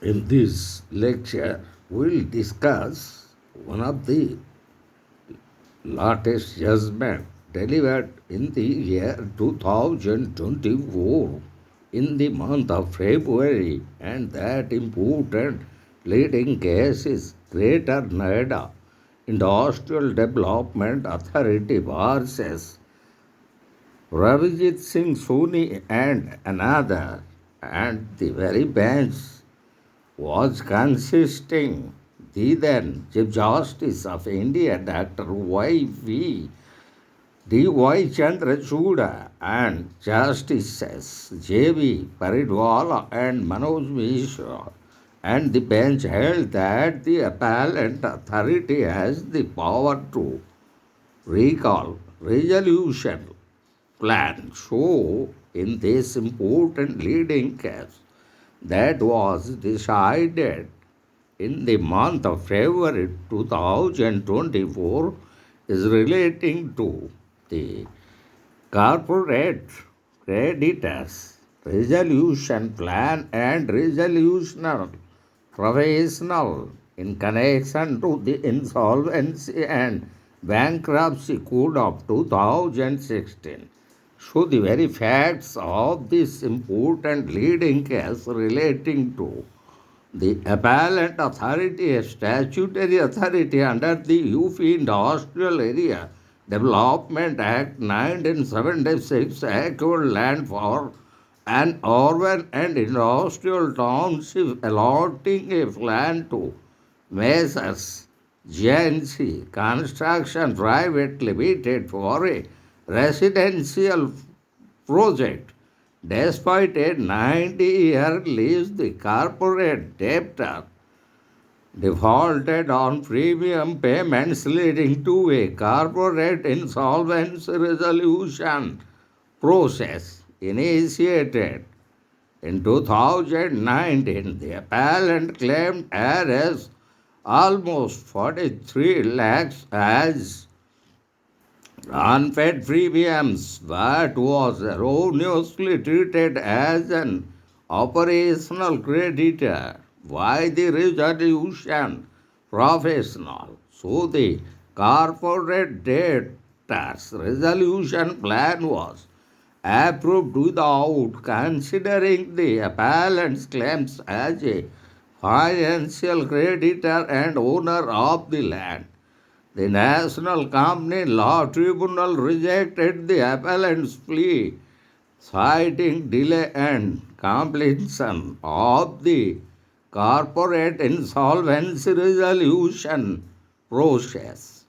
In this lecture, we'll discuss one of the latest judgment delivered in the year 2024 in the month of February, and that important leading case is Greater Noida Industrial Development Authority versus Ravijit Singh Soni and another, and the very bench was consisting the then Chief Justice of India, Dr. Y.V. D.Y.Chandrachuda, and Justices J.B.Paridwalla and Manoj Mishra. And the bench held that the appellant authority has the power to recall resolution plan. So, in this important leading case that was decided in the month of February 2024 is relating to the corporate creditors resolution plan and resolution professional in connection to the Insolvency and Bankruptcy Code of 2016. So the very facts of this important leading case relating to the appellant authority, a statutory authority under the UP Industrial Area Development Act 1976, acquired land for an urban and industrial township, allotting a plan to Messrs. J&C Construction Private Limited for a residential project. Despite a 90-year lease, the corporate debtor defaulted on premium payments, leading to a corporate insolvency resolution process initiated in 2019. The appellant claimed arrests almost 43 lakhs as unpaid premiums, but was erroneously treated as an operational creditor by the resolution professional. So the corporate debtors resolution plan was approved without considering the appellant's claims as a financial creditor and owner of the land. The National Company Law Tribunal rejected the appellant's plea, citing delay and completion of the corporate insolvency resolution process.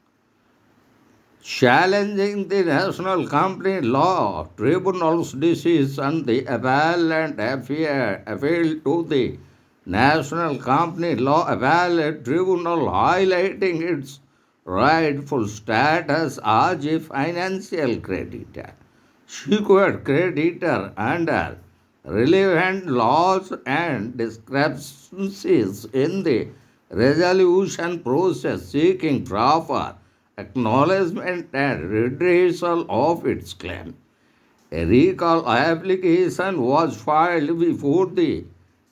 Challenging the National Company Law Tribunal's decision, the appellant appealed to the National Company Law Appellate Tribunal, highlighting its rightful status as a financial creditor, secured creditor under relevant laws, and discrepancies in the resolution process, seeking proper acknowledgement and redressal of its claim. A recall application was filed before the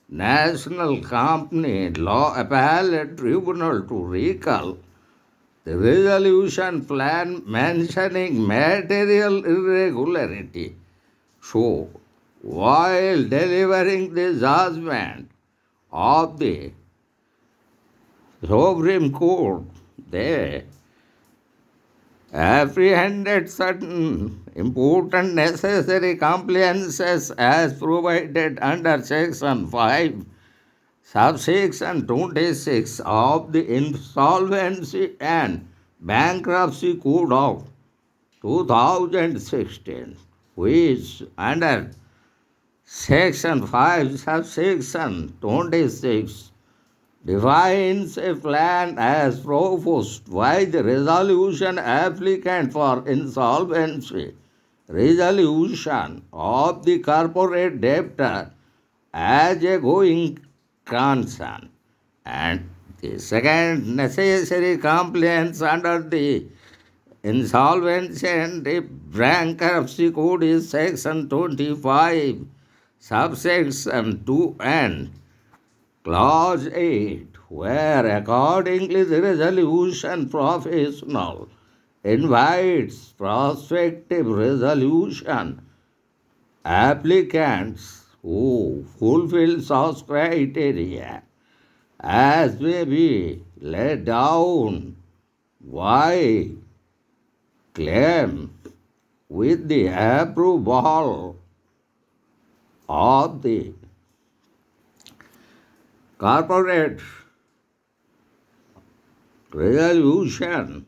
National Company Law Appellate Tribunal to recall the resolution plan, mentioning material irregularity. So, while delivering the judgment of the Supreme Court, they apprehended certain important necessary compliances as provided under Section 5, Subsection 26 of the Insolvency and Bankruptcy Code of 2016, which under Section 5, Subsection 26 defines a plan as proposed by the resolution applicant for insolvency resolution of the corporate debtor as a going concern. And the second necessary compliance under the Insolvency and Bankruptcy Code is Section 25, Subsection 2 and Clause 8, where accordingly the resolution professional invites prospective resolution applicants who fulfill such criteria as may be laid down by claim with the approval of the corporate resolution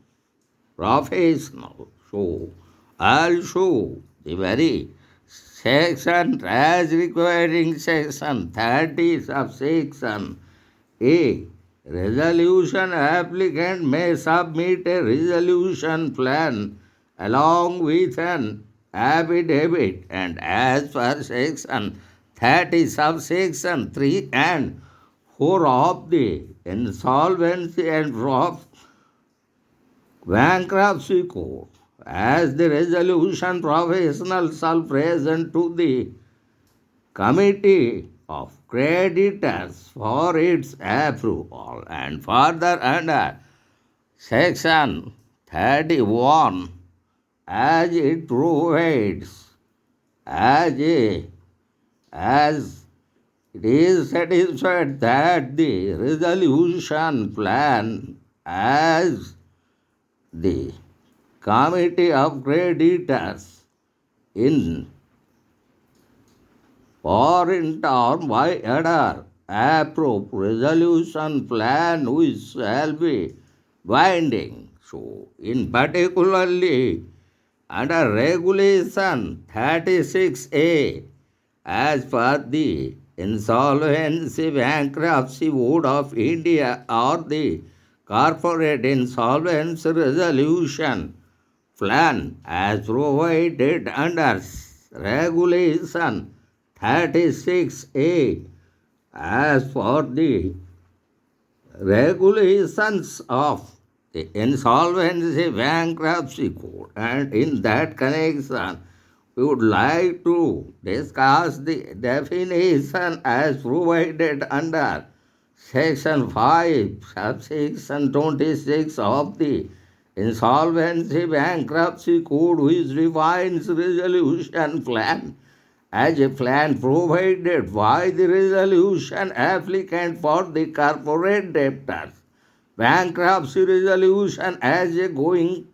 professional. So, also the very section as requiring section 30 subsection A. Resolution applicant may submit a resolution plan along with an affidavit, and as per section 30 subsection 3 and 4 of the Insolvency and Bankruptcy Code, as the resolution professional shall present to the committee of creditors for its approval, and further under section 31 as it provides as it is satisfied that the resolution plan as the committee of creditors in or in term by order approved resolution plan which shall be binding. So, in particularly under regulation 36A as per the Insolvency Bankruptcy Board of India or the Corporate Insolvency Resolution Plan as provided under Regulation 36A as for the regulations of the Insolvency Bankruptcy Code, and in that connection we would like to discuss the definition as provided under section 5 subsection 26 of the Insolvency Bankruptcy Code, which defines resolution plan as a plan provided by the resolution applicant for the corporate debtors. Bankruptcy resolution as a going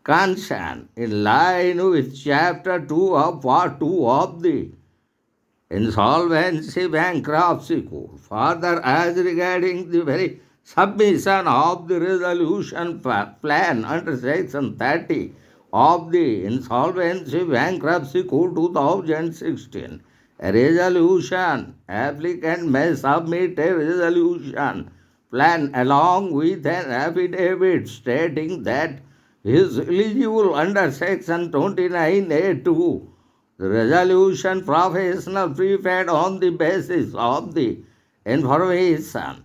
concern in line with Chapter 2 of Part 2 of the Insolvency Bankruptcy Code. Further, as regarding the very submission of the resolution plan under Section 30 of the Insolvency Bankruptcy Code 2016, a resolution applicant may submit a resolution plan along with an affidavit stating that he is eligible under Section 29A2. The resolution professional prepared on the basis of the information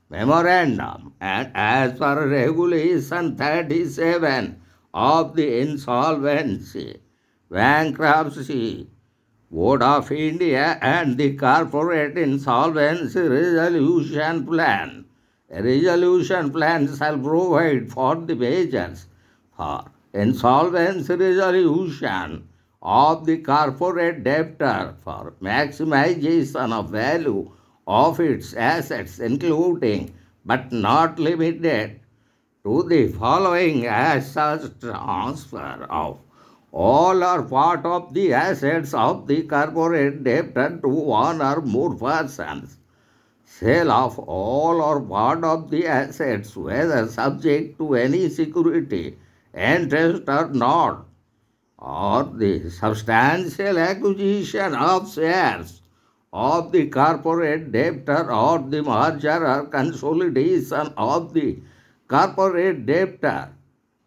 memorandum and as per Regulation 37 of the Insolvency Bankruptcy Board of India and the Corporate Insolvency Resolution Plan. A resolution plan shall provide for the measures for insolvency resolution of the corporate debtor for maximization of value of its assets, including but not limited to the following: as such transfer of all or part of the assets of the corporate debtor to one or more persons, sale of all or part of the assets, whether subject to any security, interest or not, or the substantial acquisition of shares of the corporate debtor, or the merger or consolidation of the corporate debtor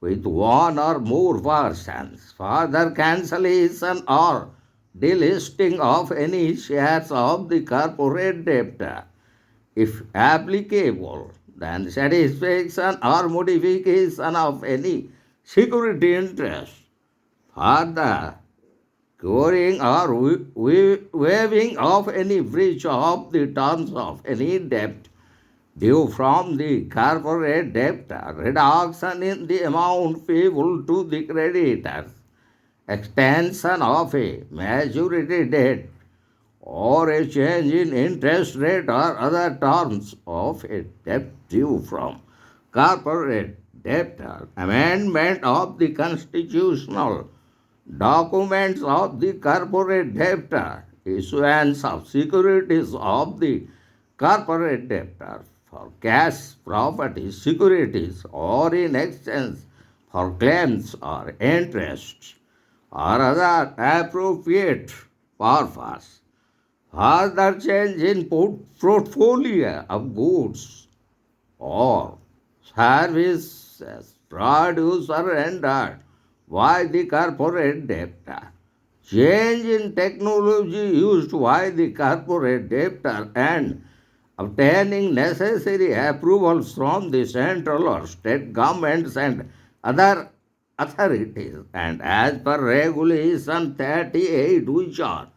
with one or more persons, further cancellation or delisting of any shares of the corporate debtor, if applicable, then satisfaction or modification of any security interest. Further, curing or waiving of any breach of the terms of any debt due from the corporate debtor, reduction in the amount payable to the creditors, extension of a maturity date, or a change in interest rate or other terms of a debt due from corporate debtor, amendment of the constitutional documents of the corporate debtor, issuance of securities of the corporate debtor for cash, property, securities, or in exchange for claims or interest, or other appropriate purpose. Further change in portfolio of goods or services produced or rendered by the corporate debtor. Change in technology used by the corporate debtor and obtaining necessary approvals from the central or state governments and other authorities, and as per regulation 38, which are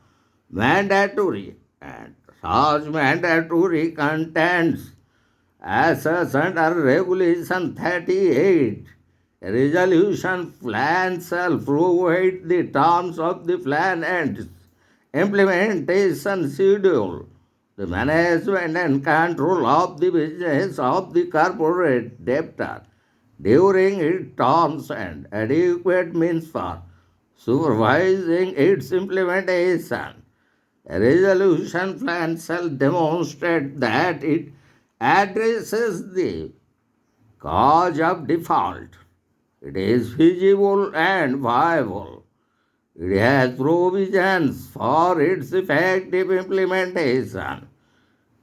mandatory, and such mandatory contents as such under regulation 38, a resolution plan shall provide the terms of the plan and implementation schedule, the management and control of the business of the corporate debtor during its terms, and adequate means for supervising its implementation. A resolution plan shall demonstrate that it addresses the cause of default. It is feasible and viable. It has provisions for its effective implementation.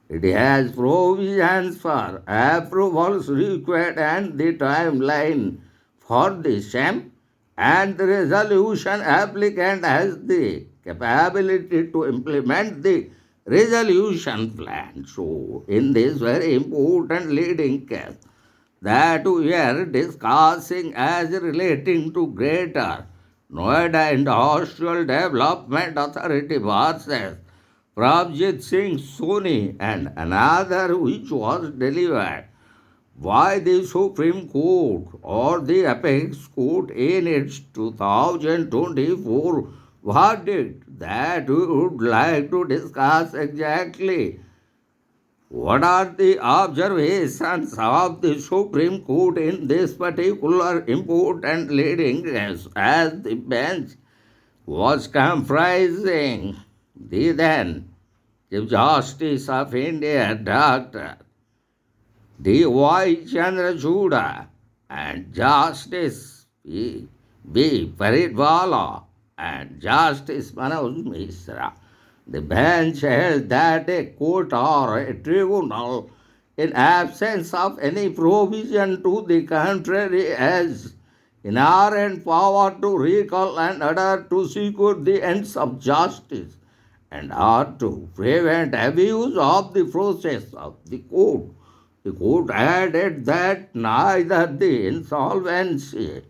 It has provisions for approvals required and the timeline for the same, and the resolution applicant has the capability to implement the resolution plan. So, in this very important leading case that we are discussing as relating to Greater Noida Industrial Development Authority versus Prabjit Singh Soni, and another which was delivered by the Supreme Court or the Apex Court in its 2024 verdict, that we would like to discuss exactly what are the observations of the Supreme Court in this particular important leading case, as the bench was comprising the then Chief Justice of India, Dr. D.Y.Chandrachuda, and Justice J.B.Paridwalla and Justice Manoj Mishra. The bench held that a court or a tribunal, in absence of any provision to the contrary, has inherent power to recall and order to secure the ends of justice, and are to prevent abuse of the process of the court. The court added that neither the Insolvency,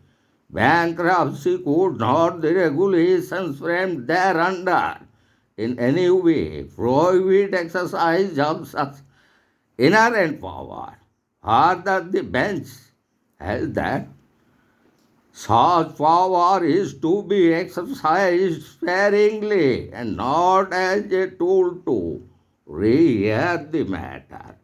Bankruptcy Code nor the regulations framed thereunder in any way prohibit exercise of such inherent power. Further, the bench held that such power is to be exercised sparingly and not as a tool to rehear the matter.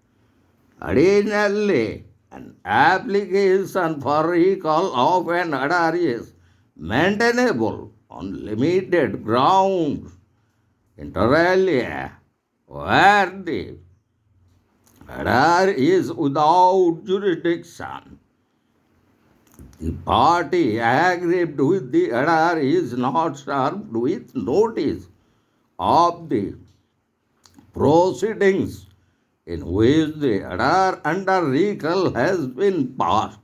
Additionally, an application for recall of an order is maintainable on limited grounds, inter alia, where the order is without jurisdiction. The party aggrieved with the order is not served with notice of the proceedings in which the order under recall has been passed,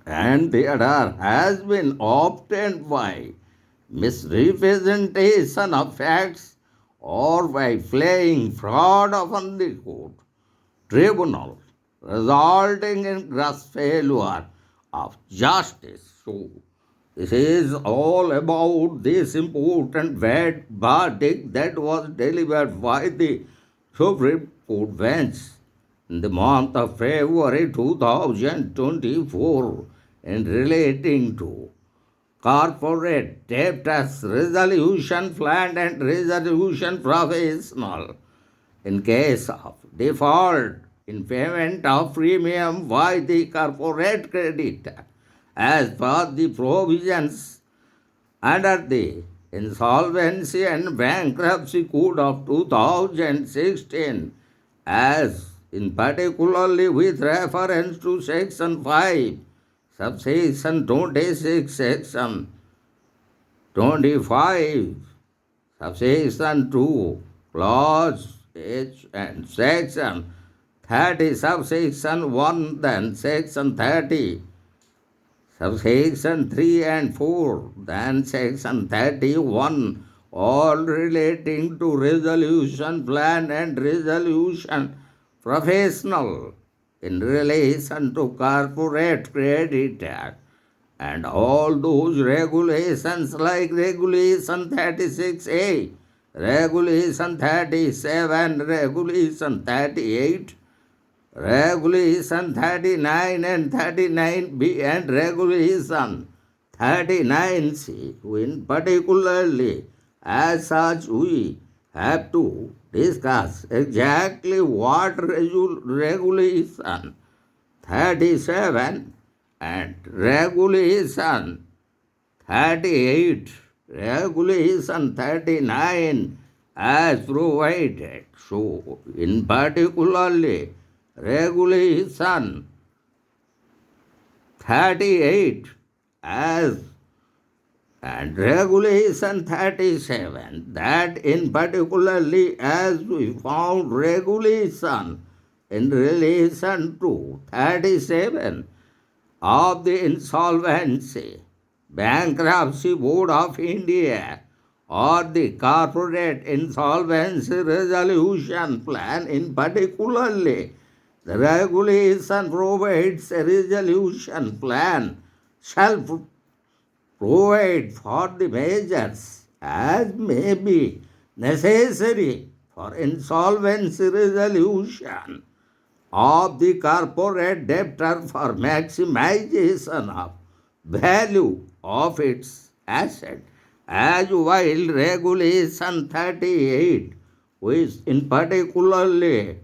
and the order has been obtained by misrepresentation of facts or by playing fraud upon the court, tribunal, resulting in gross failure of justice. So, This is all about this important verdict that was delivered by the Supreme Court bench in the month of February 2024 in relating to corporate debtors resolution plan and resolution professional in case of default in payment of premium by the corporate creditor as per the provisions under the Insolvency and Bankruptcy Code of 2016 as in particularly with reference to section 5 subsection 26 section 25 subsection 2 clause H and section 30 subsection 1 then section 30 subsection 3 and 4 then section 31 all relating to resolution plan and resolution professional in relation to corporate creditor and all those regulations like regulation 36A, regulation 37, regulation 38, regulation 39 and 39B and regulation 39C. In particularly, as such, we have to discuss exactly what regulation 37 and regulation 38, regulation 39 as provided. So, in particularly, regulation 38 as and regulation 37 that in particularly as we found regulation in relation to 37 of the Insolvency, Bankruptcy Board of India or the Corporate Insolvency Resolution Plan in particularly the regulation provides a resolution plan shall provide for the measures as may be necessary for insolvency resolution of the corporate debtor for maximization of value of its asset, as while regulation 38, which in particularly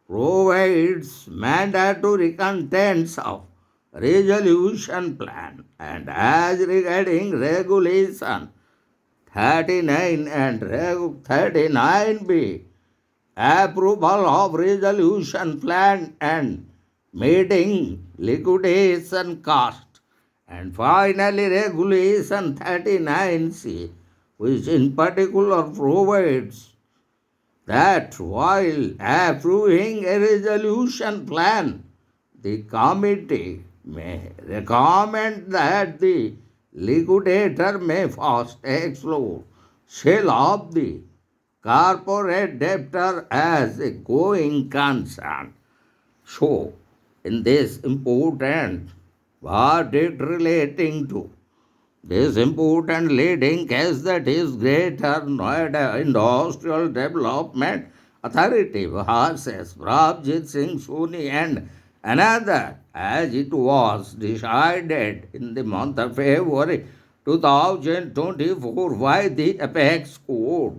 provides mandatory contents of resolution plan, and as regarding regulation 39 and 39B, approval of resolution plan and meeting liquidation cost, and finally regulation 39C, which in particular provides that while approving a resolution plan, the committee may recommend that the liquidator may first explore sale of the corporate debtor as a going concern. So, in this important verdict relating to this important leading case, that is Greater Noida Industrial Development Authority versus Prabjit Singh Soni and another, as it was decided in the month of February 2024 by the Apex Court.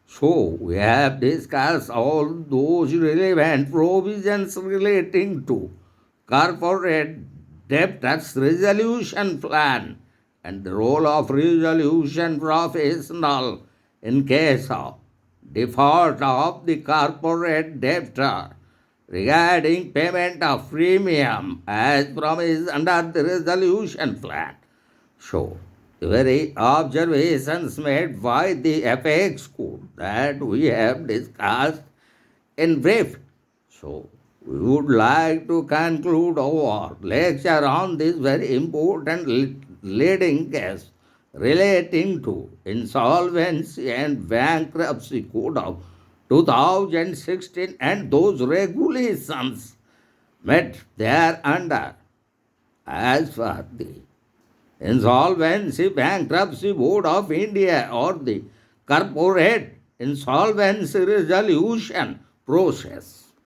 So, we have discussed all those relevant provisions relating to corporate debtors resolution plan and the role of resolution professional in case of default of the corporate debtor regarding payment of premium as promised under the resolution plan. So, the very observations made by the Apex Court that we have discussed in brief. So, we would like to conclude our lecture on this very important leading case relating to Insolvency and Bankruptcy Code of 2016 and those regulations met thereunder as per the Insolvency Bankruptcy Board of India or the corporate insolvency resolution process.